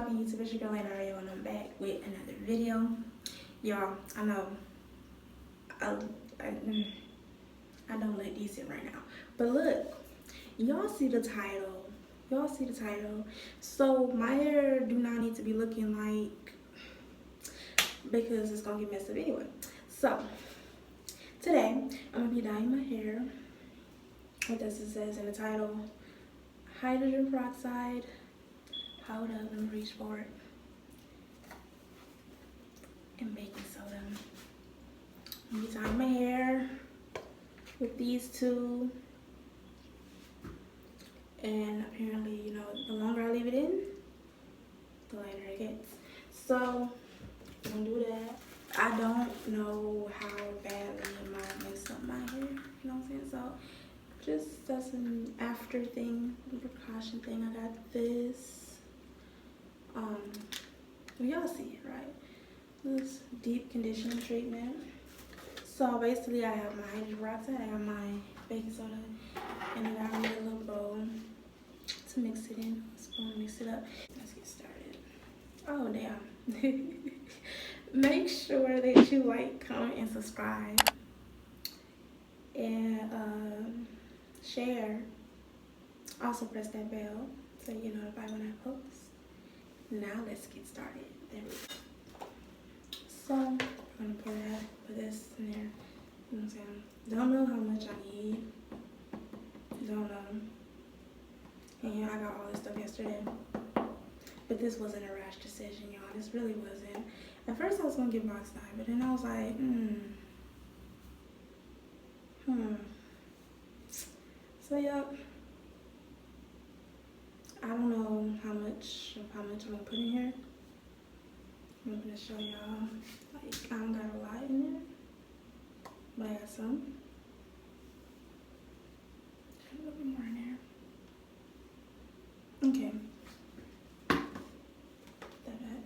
rocking YouTube? It's your girl Lana, and I'm back with another video. Y'all, I know I don't look decent right now, but look, y'all see the title. So my hair do not need to be looking like, because it's gonna get messed up anyway. So today I'm gonna be dyeing my hair. What does it says in the title? Hydrogen peroxide. Hold up, let me reach for it. And baking soda. I'm gonna dye my hair with these two. And apparently, you know, the longer I leave it in, the lighter it gets. So I'm gonna do that. I don't know how badly it might mess up my hair, you know what I'm saying? So just that's an after thing, a precaution thing. I got this. Y'all see it, right? This deep conditioning treatment. So basically I have my hydrogen peroxide, I have my baking soda, and then I need a little bowl to mix it in. Spoon, mix it up. Let's get started. Oh damn. Make sure that you like, comment, and subscribe. And share. Also press that bell so you get notified when I post. Now let's get started. There we go. So I'm gonna put this in there. You know what I'm saying? Don't know how much I need. Don't know. And yeah, I got all this stuff yesterday. But this wasn't a rash decision, y'all. This really wasn't. At first I was gonna get box dye, but then I was like, So yeah. I don't know how much I'm gonna put in here. I'm gonna show y'all. Like, I don't got a lot in there, but I got some. A little bit more in there. Okay. That.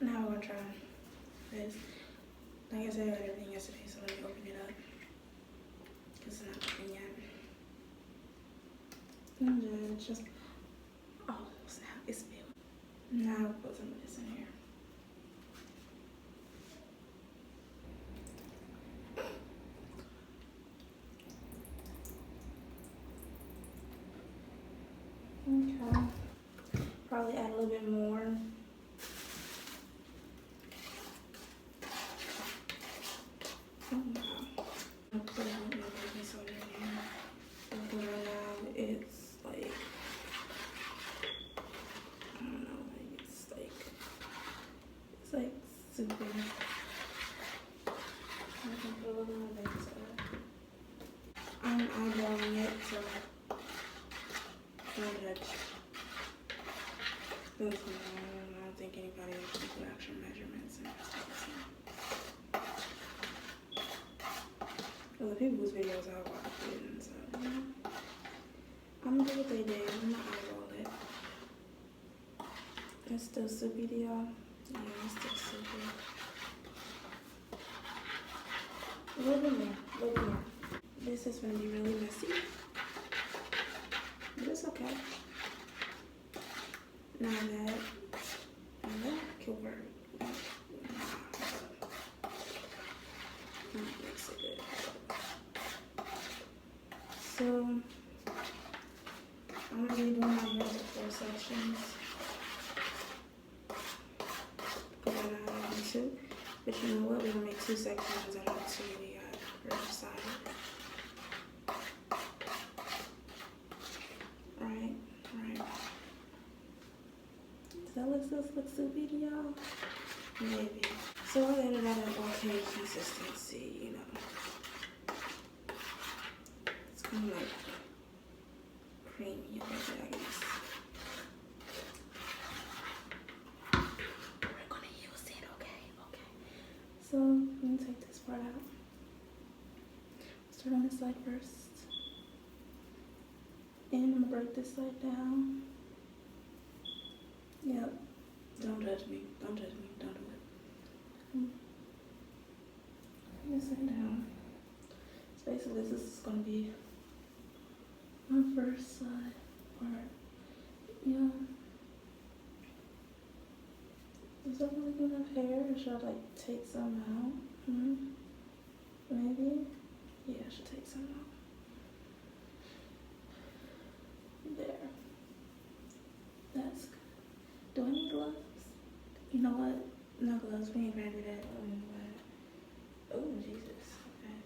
Now we're gonna try this. Like I said, I got everything yesterday, so let me open it up. Cause it's not open yet. And just, oh snap, it's spilled. Now I'll put some of this in here. Okay. Probably add a little bit more. Oh wow. I'll put a little bit of baking soda in here. Because right now it's like, I don't know, like it's like super. I can put a little more baking soda. I'm eyeballing it to don't touch. I don't think anybody actually put actual measurements in this. Well, the people whose videos I watch didn't, so you know. I'm gonna do what they did. I'm gonna eyeball it. It's still soupy to y'all. Yeah, it's still soupy. A little bit more. This is gonna be really messy, but it's okay. Now that could work. Makes it good. So I'm gonna be doing my hair in 4 sections. But I have 2. But you know what? We're gonna make 2 sections out of 2 we got for each side. Right. Does that look soupy to y'all? Maybe. So I added at an okay consistency, you know. It's kind of like creamy a little bit, I guess. We're gonna use it, okay. So I'm gonna take this part out. Start on this side first. And I'm gonna break this side down. Yep. Don't judge me. Don't do it. Bring this side down. So basically this is gonna be my first side part. Yeah. that really good enough hair? Or should I like take some out? Maybe? Yeah, I should take some out. There. That's good. Do I need gloves? You know what? No gloves. We ain't gonna do that. Oh, Jesus. Okay.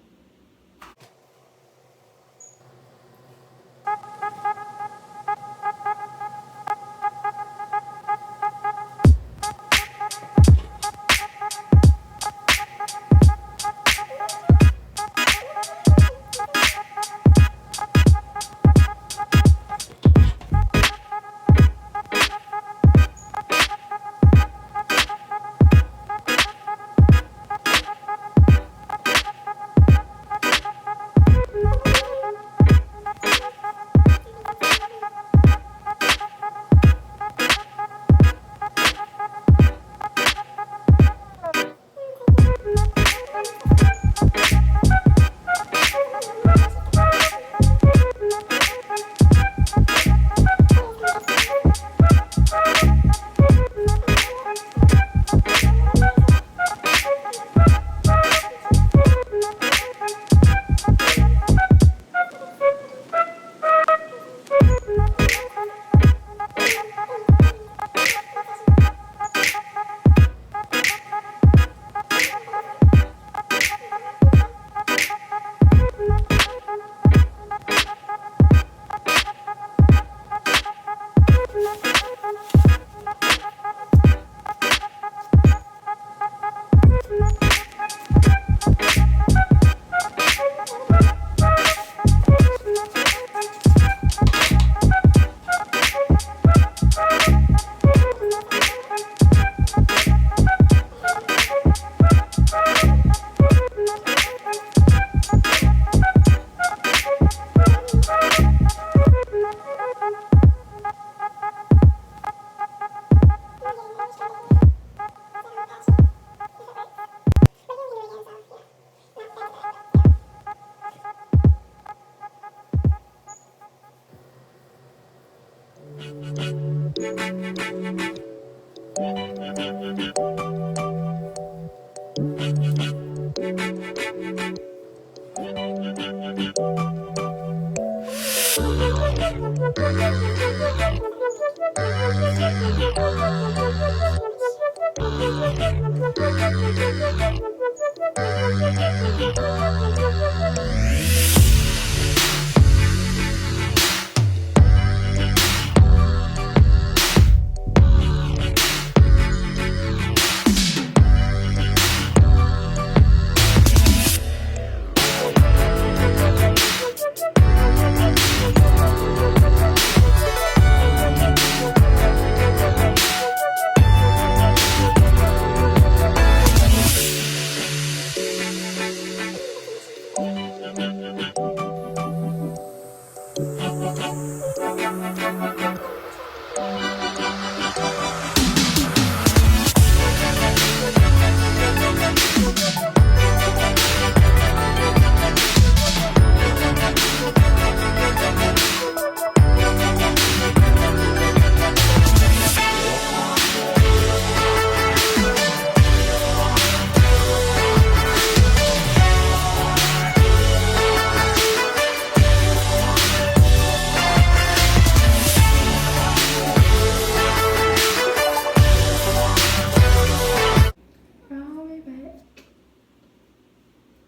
I'll be back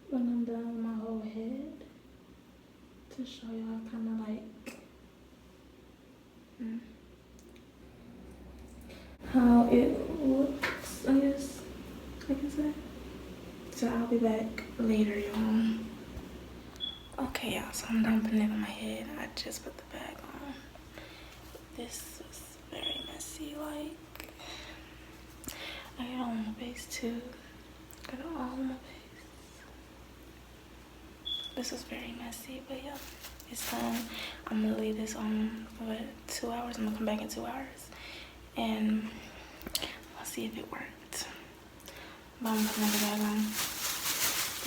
when I'm done with my whole head to show y'all kind of like how it looks, I guess I can say. So I'll be back later, y'all. Okay, y'all, so I'm done putting it on my head. I just put the bag on. This is very messy, like I got it all on my face too. Got it all on my face. This is very messy, but yeah, it's done. I'm gonna leave this on for 2 hours. I'm gonna come back in 2 hours and I'll see if it worked. But I'm putting the bag on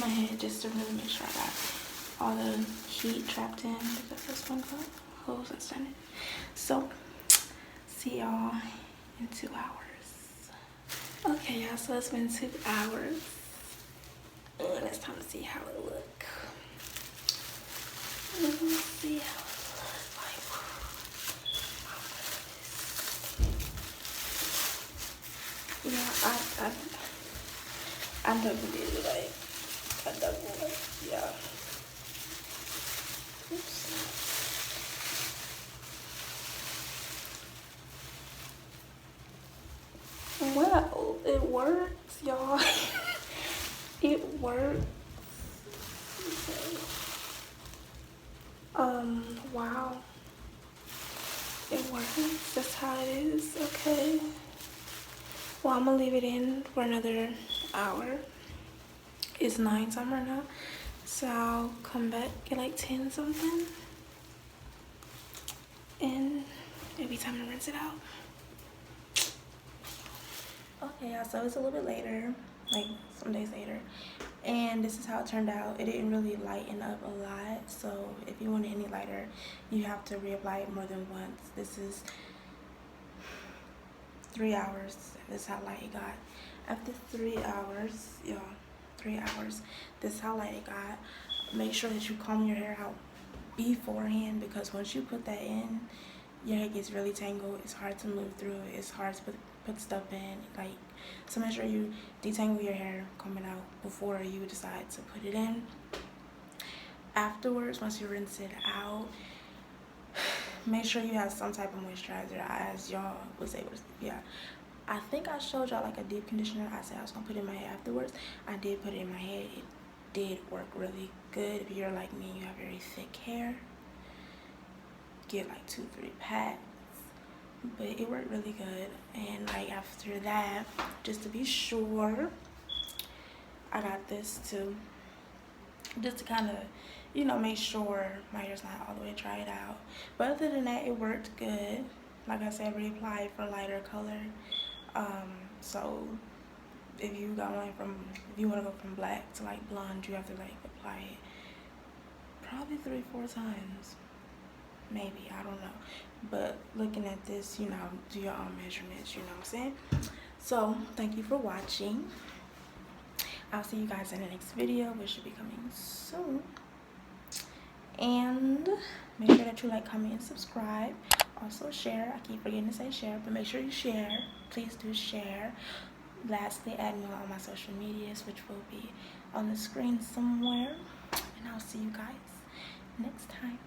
my head just to really make sure I got all the heat trapped in because this one got holes inside it. So see y'all in 2 hours. Okay, y'all, so it's been 2 hours. And it's time to see how it look. Let me see how it looks like. Yeah, I definitely like, I definitely, yeah. Oops. Well, it works, y'all. It works. Wow. It works. That's how it is. Okay. Well, I'm gonna leave it in for another hour. It's 9 something right now. So I'll come back at like 10 something. And it'll be time to rinse it out. Okay, y'all, so it's a little bit later, like some days later, and this is how it turned out. It didn't really lighten up a lot, so if you want it any lighter, you have to reapply it more than once. This is 3 hours. This is how light it got. After 3 hours, y'all, 3 hours, this is how light it got. Make sure that you comb your hair out beforehand, because once you put that in, your hair gets really tangled. It's hard to move through. It's hard to put stuff in. Like, so make sure you detangle your hair, comb it out before you decide to put it in. Afterwards, once you rinse it out, make sure you have some type of moisturizer, as y'all was able to see. Yeah, I think I showed y'all like a deep conditioner. I said I was gonna put it in my hair afterwards. I did put it in my head. It did work really good. If you're like me, you have very thick hair, get like 2-3 packs, but it worked really good. And like after that, just to be sure, I got this too, just to kind of, you know, make sure my hair's not all the way dried out. But other than that, it worked good. Like I said, reapply for lighter color. So if you want to go from black to like blonde, you have to like apply it probably 3-4 times, maybe, I don't know. But looking at this, you know, do your own measurements, you know what I'm saying? So thank you for watching. I'll see you guys in the next video, which should be coming soon. And make sure that you like, comment, and subscribe. Also share. I keep forgetting to say share, but make sure you share. Please do share. Lastly, add me on my social medias, which will be on the screen somewhere. And I'll see you guys next time.